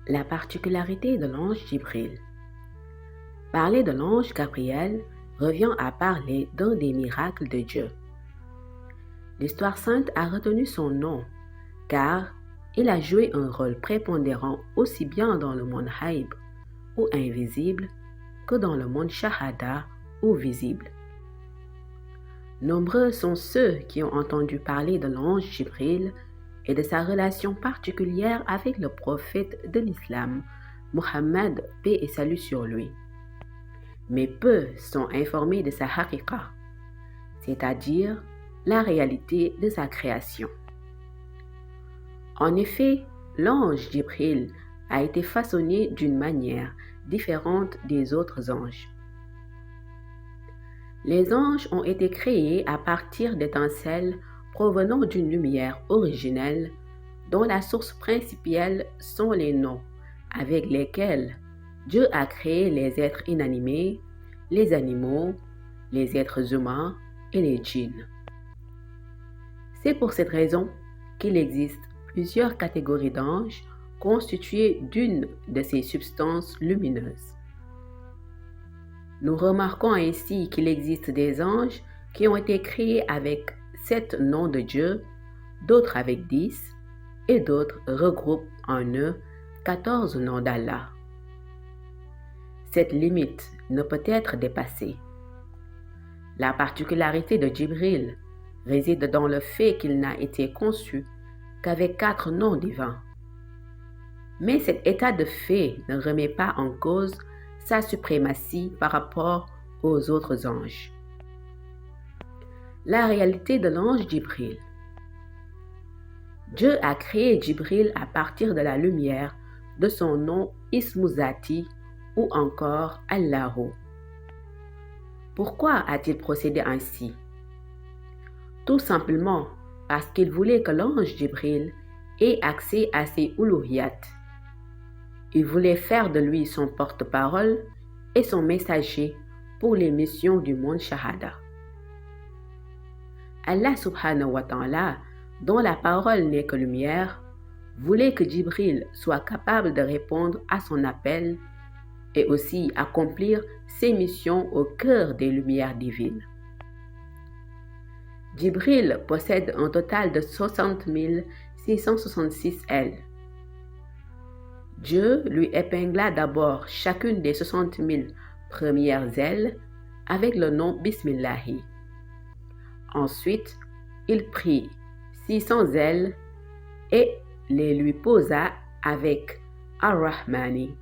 La particularité de l'ange Jibril. Parler de l'ange Gabriel revient à parler d'un des miracles de Dieu. L'histoire sainte a retenu son nom car il a joué un rôle prépondérant aussi bien dans le monde haïb ou invisible que dans le monde shahada ou visible. Nombreux sont ceux qui ont entendu parler de l'ange Jibril et de sa relation particulière avec le prophète de l'islam, Mohammed, paix et salut sur lui. Mais peu sont informés de sa haqiqa, c'est-à-dire la réalité de sa création. En effet, l'ange Jibril a été façonné d'une manière différente des autres anges. Les anges ont été créés à partir d'étincelles provenant d'une lumière originelle dont la source principale sont les noms avec lesquels Dieu a créé les êtres inanimés, les animaux, les êtres humains et les djinns. C'est pour cette raison qu'il existe plusieurs catégories d'anges constituées d'une de ces substances lumineuses. Nous remarquons ainsi qu'il existe des anges qui ont été créés avec 7 noms de Dieu, d'autres avec 10, et d'autres regroupent en eux 14 noms d'Allah. Cette limite ne peut être dépassée. La particularité de Jibril réside dans le fait qu'il n'a été conçu qu'avec 4 noms divins. Mais cet état de fait ne remet pas en cause sa suprématie par rapport aux autres anges. La réalité de l'ange Jibril. Dieu a créé Jibril à partir de la lumière de son nom Ismuzati ou encore Allahu. Pourquoi a-t-il procédé ainsi? Tout simplement parce qu'il voulait que l'ange Jibril ait accès à ses uluhiyat. Il voulait faire de lui son porte-parole et son messager pour les missions du monde shahada. Allah subhanahu wa ta'ala, dont la parole n'est que lumière, voulait que Jibril soit capable de répondre à son appel et aussi accomplir ses missions au cœur des lumières divines. Jibril possède un total de 60 666 ailes. Dieu lui épingla d'abord chacune des 60 000 premières ailes avec le nom Bismillahi. Ensuite, il prit 600 ailes et les lui posa avec Ar-Rahmani.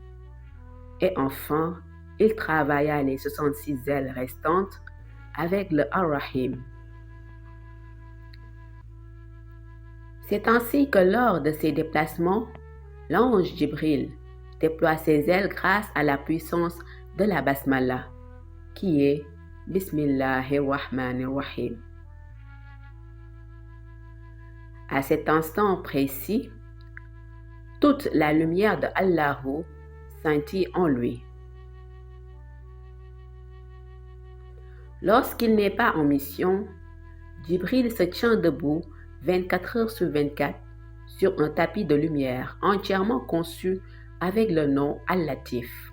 Et enfin, il travailla les 66 ailes restantes avec le Ar-Rahim. C'est ainsi que lors de ses déplacements, l'ange Jibril déploie ses ailes grâce à la puissance de la Basmala, qui est Bismillahirrahmanirrahim. À cet instant précis, toute la lumière de Allahu scintille en lui. Lorsqu'il n'est pas en mission, Jibril se tient debout 24 heures sur 24 sur un tapis de lumière entièrement conçu avec le nom Al-Latif.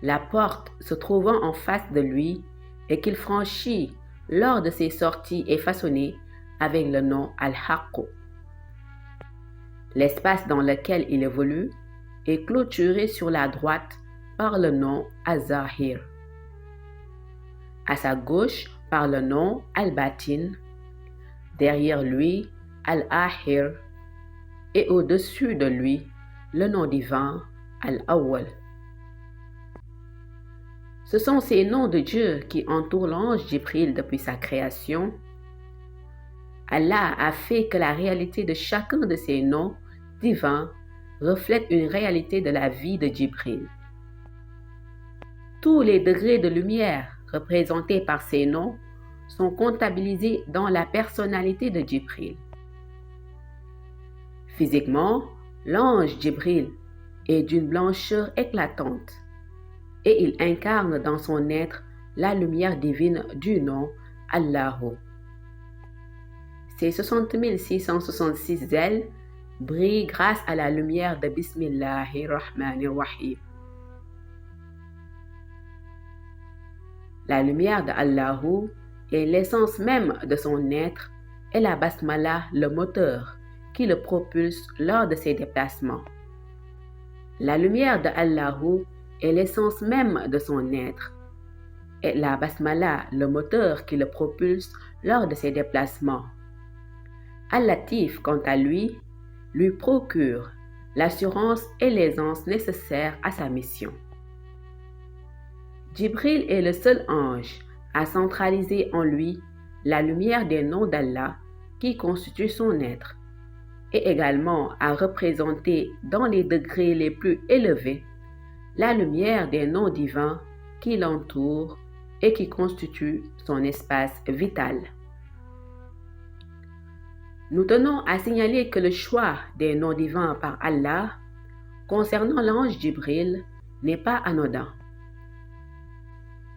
La porte se trouvant en face de lui et qu'il franchit lors de ses sorties est façonnée avec le nom Al-Haqq. L'espace dans lequel il évolue est clôturé sur la droite par le nom Az-Zahir. À sa gauche par le nom Al-Batin, derrière lui Al-Ahir et au-dessus de lui le nom divin Al-Awwal. Ce sont ces noms de Dieu qui entourent l'ange Jibril depuis sa création. Allah a fait que la réalité de chacun de ces noms divins reflète une réalité de la vie de Jibril. Tous les degrés de lumière représentés par ces noms sont comptabilisés dans la personnalité de Jibril. Physiquement, l'ange Jibril est d'une blancheur éclatante et il incarne dans son être la lumière divine du nom Allahu. Ses 60 666 ailes brille grâce à la lumière de Bismillahir-Rahmanir-Rahim. La lumière d'Allahu est l'essence même de son être et la basmala le moteur qui le propulse lors de ses déplacements. La lumière d'Allahu est l'essence même de son être et la basmala le moteur qui le propulse lors de ses déplacements. Al-Latif, quant à lui procure l'assurance et l'aisance nécessaires à sa mission. Jibril est le seul ange à centraliser en lui la lumière des noms d'Allah qui constituent son être, et également à représenter dans les degrés les plus élevés la lumière des noms divins qui l'entourent et qui constituent son espace vital. Nous tenons à signaler que le choix des noms divins par Allah concernant l'ange Jibril n'est pas anodin.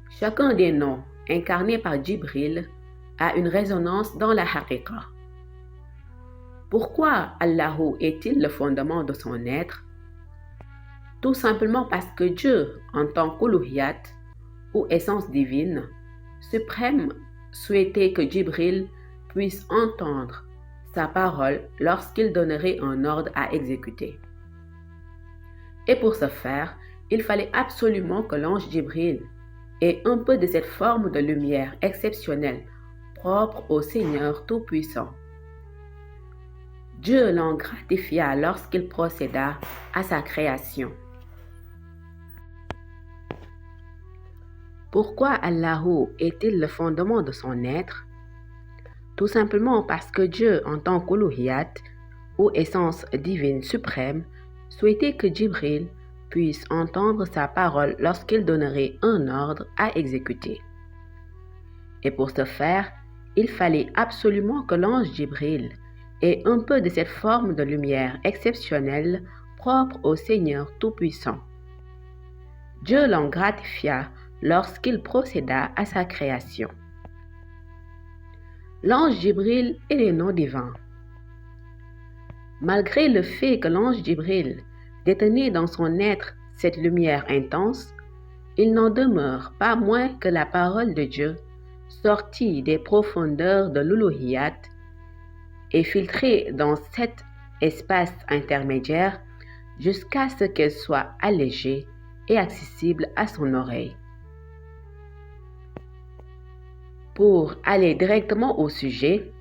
Chacun des noms incarnés par Jibril a une résonance dans la haqiqa. Pourquoi Allahu est-il le fondement de son être? Tout simplement parce que Dieu, en tant qu'uluhiyat ou essence divine, suprême, souhaitait que Jibril puisse entendre sa parole lorsqu'il donnerait un ordre à exécuter. Et pour ce faire, il fallait absolument que l'ange Jibril ait un peu de cette forme de lumière exceptionnelle propre au Seigneur Tout-Puissant. Dieu l'en gratifia lorsqu'il procéda à sa création. Pourquoi Allahu est-il le fondement de son être? Tout simplement parce que Dieu, en tant qu'uluhiyat, ou essence divine suprême, souhaitait que Jibril puisse entendre sa parole lorsqu'il donnerait un ordre à exécuter. Et pour ce faire, il fallait absolument que l'ange Jibril ait un peu de cette forme de lumière exceptionnelle propre au Seigneur Tout-Puissant. Dieu l'en gratifia lorsqu'il procéda à sa création. L'ange Jibril et les noms divins. Malgré le fait que l'ange Jibril détenait dans son être cette lumière intense, il n'en demeure pas moins que la parole de Dieu, sortie des profondeurs de l'uluhiyat et filtrée dans cet espace intermédiaire jusqu'à ce qu'elle soit allégée et accessible à son oreille. Pour aller directement au sujet,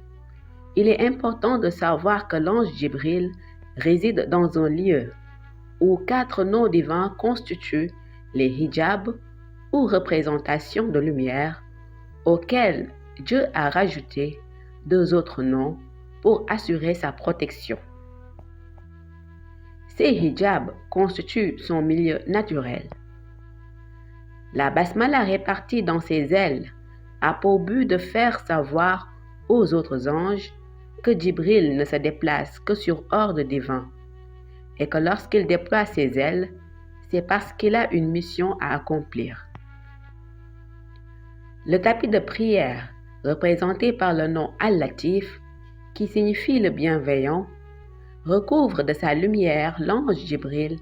il est important de savoir que l'ange Jibril réside dans un lieu où 4 noms divins constituent les hijabs ou représentations de lumière auxquels Dieu a rajouté 2 autres noms pour assurer sa protection. Ces hijabs constituent son milieu naturel. La basmala répartie dans ses ailes a pour but de faire savoir aux autres anges que Jibril ne se déplace que sur ordre divin et que lorsqu'il déploie ses ailes, c'est parce qu'il a une mission à accomplir. Le tapis de prière, représenté par le nom Al-Latif, qui signifie le bienveillant, recouvre de sa lumière l'ange Jibril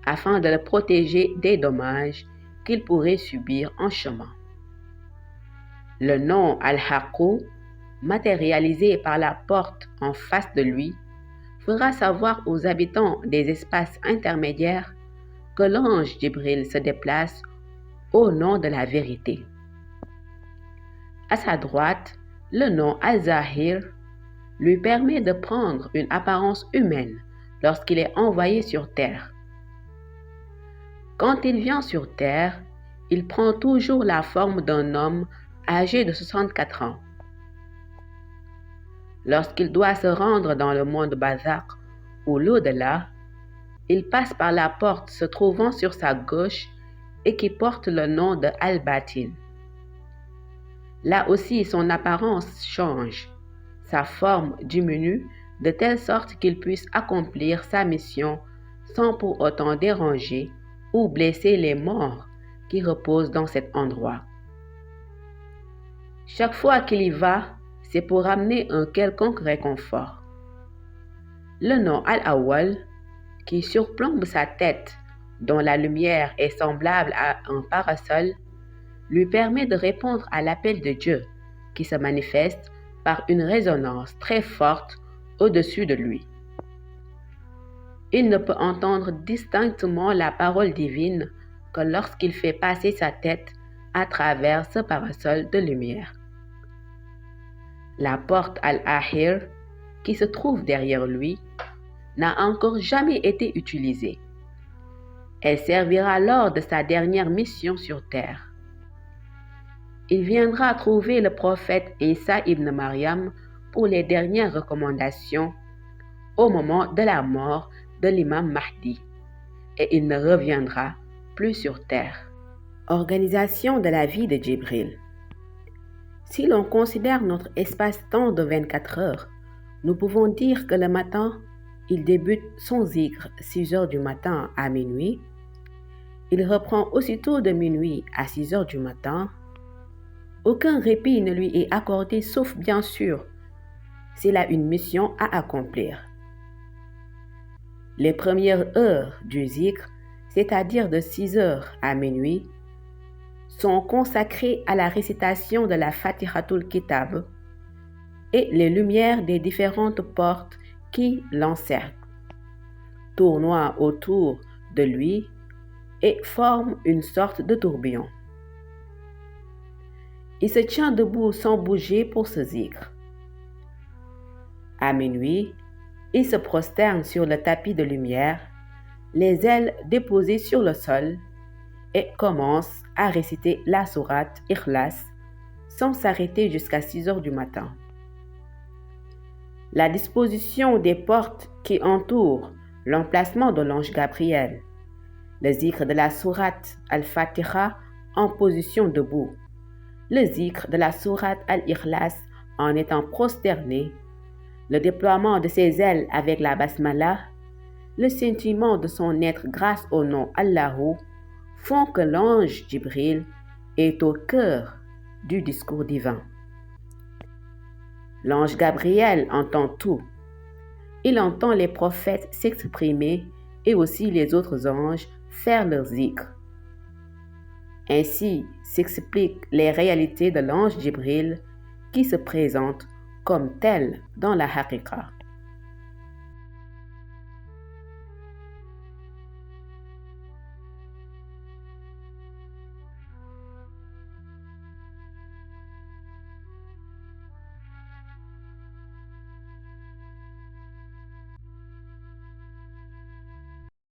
afin de le protéger des dommages qu'il pourrait subir en chemin. Le nom Al-Haqqu, matérialisé par la porte en face de lui, fera savoir aux habitants des espaces intermédiaires que l'ange Jibril se déplace au nom de la vérité. À sa droite, le nom Al-Zahir lui permet de prendre une apparence humaine lorsqu'il est envoyé sur terre. Quand il vient sur terre, il prend toujours la forme d'un homme âgé de 64 ans. Lorsqu'il doit se rendre dans le monde barzakh ou l'au-delà, il passe par la porte se trouvant sur sa gauche et qui porte le nom de Al-Batin. Là aussi, son apparence change, sa forme diminue de telle sorte qu'il puisse accomplir sa mission sans pour autant déranger ou blesser les morts qui reposent dans cet endroit. Chaque fois qu'il y va, c'est pour amener un quelconque réconfort. Le nom Al-Awwal, qui surplombe sa tête, dont la lumière est semblable à un parasol, lui permet de répondre à l'appel de Dieu, qui se manifeste par une résonance très forte au-dessus de lui. Il ne peut entendre distinctement la parole divine que lorsqu'il fait passer sa tête à travers ce parasol de lumière. La porte Al-Ahir, qui se trouve derrière lui, n'a encore jamais été utilisée. Elle servira lors de sa dernière mission sur terre. Il viendra trouver le prophète Isa ibn Maryam pour les dernières recommandations au moment de la mort de l'imam Mahdi, et il ne reviendra plus sur terre. Organisation de la vie de Djibril. Si l'on considère notre espace-temps de 24 heures, nous pouvons dire que le matin, il débute son zikr 6 heures du matin à minuit. Il reprend aussitôt de minuit à 6 heures du matin. Aucun répit ne lui est accordé sauf bien sûr s'il a une mission à accomplir. Les premières heures du zikr, c'est-à-dire de 6 heures à minuit, sont consacrées à la récitation de la Fatihatul Kitab et les lumières des différentes portes qui l'encerclent, tournoient autour de lui et forment une sorte de tourbillon. Il se tient debout sans bouger pour ce zikr. À minuit, il se prosterne sur le tapis de lumière, les ailes déposées sur le sol, et commence à réciter la sourate Ikhlas sans s'arrêter jusqu'à 6 heures du matin. La disposition des portes qui entourent l'emplacement de l'ange Gabriel, le zikr de la sourate Al-Fatiha en position debout, le zikr de la sourate Al-Ikhlas en étant prosterné, le déploiement de ses ailes avec la basmala, le sentiment de son être grâce au nom Allahu font que l'ange Djibril est au cœur du discours divin. L'ange Gabriel entend tout. Il entend les prophètes s'exprimer et aussi les autres anges faire leur zikr. Ainsi s'expliquent les réalités de l'ange Djibril qui se présente comme tel dans la haqiqa.